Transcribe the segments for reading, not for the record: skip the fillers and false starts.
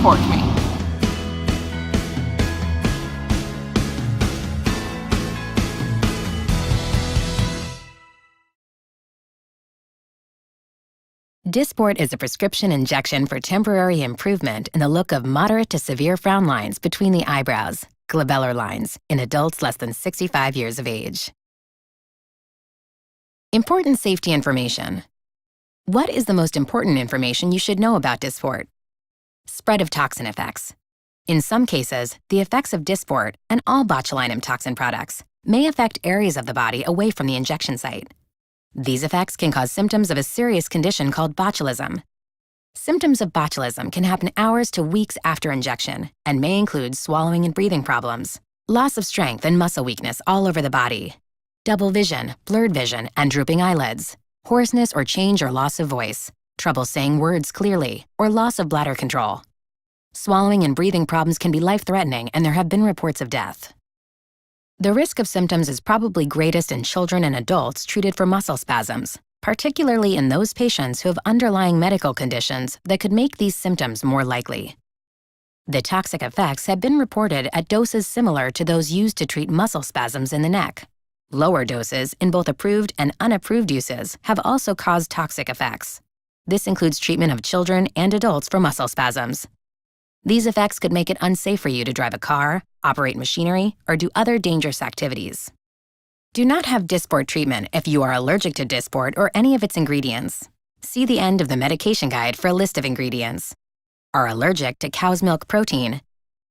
support me. Dysport is a prescription injection for temporary improvement in the look of moderate to severe frown lines between the eyebrows, glabellar lines, in adults less than 65 years of age. Important safety information. What is the most important information you should know about Dysport? Spread of toxin effects. In some cases, the effects of Dysport and all botulinum toxin products may affect areas of the body away from the injection site. These effects can cause symptoms of a serious condition called botulism. Symptoms of botulism can happen hours to weeks after injection and may include swallowing and breathing problems, loss of strength and muscle weakness all over the body, double vision, blurred vision, and drooping eyelids, hoarseness or change or loss of voice, trouble saying words clearly, or loss of bladder control. Swallowing and breathing problems can be life-threatening, and there have been reports of death. The risk of symptoms is probably greatest in children and adults treated for muscle spasms, particularly in those patients who have underlying medical conditions that could make these symptoms more likely. The toxic effects have been reported at doses similar to those used to treat muscle spasms in the neck. Lower doses in both approved and unapproved uses have also caused toxic effects. This includes treatment of children and adults for muscle spasms. These effects could make it unsafe for you to drive a car, operate machinery, or do other dangerous activities. Do not have Dysport treatment if you are allergic to Dysport or any of its ingredients. See the end of the medication guide for a list of ingredients. Are allergic to cow's milk protein.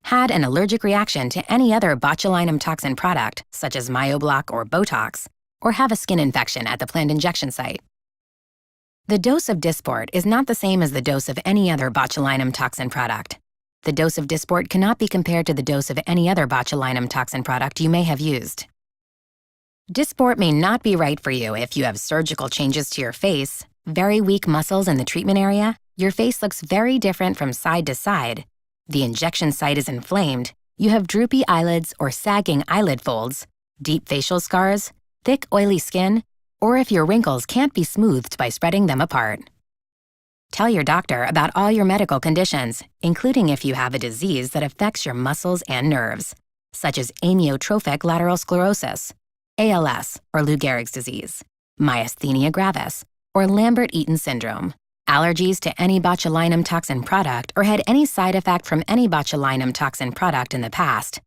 Had an allergic reaction to any other botulinum toxin product, such as MyoBlock or Botox, or have a skin infection at the planned injection site. The dose of Dysport is not the same as the dose of any other botulinum toxin product. The dose of Dysport cannot be compared to the dose of any other botulinum toxin product you may have used. Dysport may not be right for you if you have surgical changes to your face, very weak muscles in the treatment area, your face looks very different from side to side, the injection site is inflamed, you have droopy eyelids or sagging eyelid folds, deep facial scars, thick oily skin, or if your wrinkles can't be smoothed by spreading them apart. Tell your doctor about all your medical conditions, including if you have a disease that affects your muscles and nerves, such as amyotrophic lateral sclerosis, ALS or Lou Gehrig's disease, myasthenia gravis, or Lambert-Eaton syndrome, allergies to any botulinum toxin product or had any side effect from any botulinum toxin product in the past,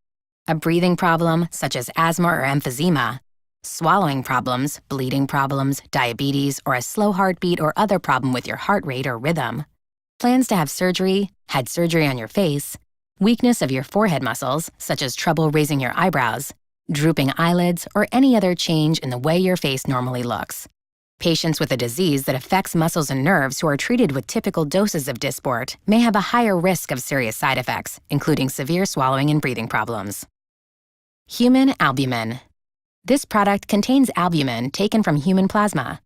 a breathing problem such as asthma or emphysema, swallowing problems, bleeding problems, diabetes, or a slow heartbeat or other problem with your heart rate or rhythm, plans to have surgery, had surgery on your face, weakness of your forehead muscles, such as trouble raising your eyebrows, drooping eyelids, or any other change in the way your face normally looks. Patients with a disease that affects muscles and nerves who are treated with typical doses of Dysport may have a higher risk of serious side effects, including severe swallowing and breathing problems. Human albumin. This product contains albumin taken from human plasma.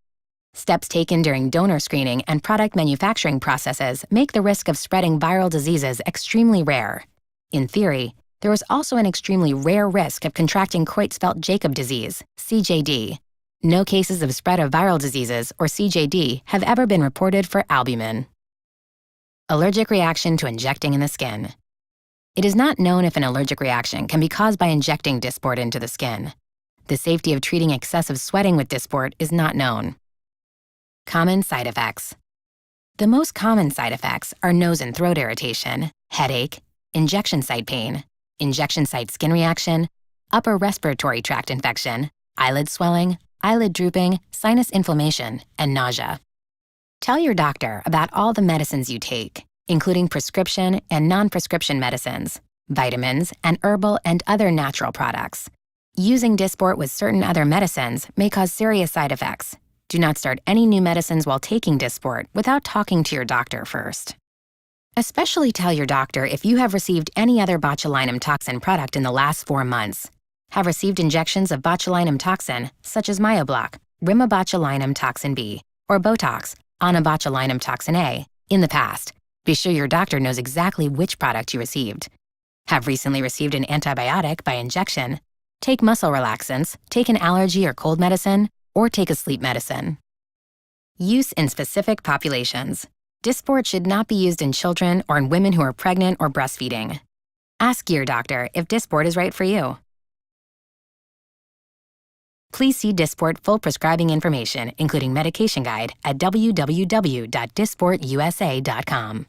Steps taken during donor screening and product manufacturing processes make the risk of spreading viral diseases extremely rare. In theory, there is also an extremely rare risk of contracting Creutzfeldt-Jakob disease, CJD. No cases of spread of viral diseases, or CJD, have ever been reported for albumin. Allergic reaction to injecting in the skin. It is not known if an allergic reaction can be caused by injecting Dysport into the skin. The safety of treating excessive sweating with Dysport is not known. Common side effects. The most common side effects are nose and throat irritation, headache, injection site pain, injection site skin reaction, upper respiratory tract infection, eyelid swelling, eyelid drooping, sinus inflammation, and nausea. Tell your doctor about all the medicines you take, including prescription and non-prescription medicines, vitamins, and herbal and other natural products. Using Dysport with certain other medicines may cause serious side effects. Do not start any new medicines while taking Dysport without talking to your doctor first. Especially tell your doctor if you have received any other botulinum toxin product in the last 4 months, have received injections of botulinum toxin, such as MyoBlock, Rimabotulinum toxin B, or Botox, Anabotulinum toxin A, in the past. Be sure your doctor knows exactly which product you received. Have recently received an antibiotic by injection, take muscle relaxants, take an allergy or cold medicine, or take a sleep medicine. Use in specific populations. Dysport should not be used in children or in women who are pregnant or breastfeeding. Ask your doctor if Dysport is right for you. Please see Dysport full prescribing information, including medication guide, at www.dysportusa.com.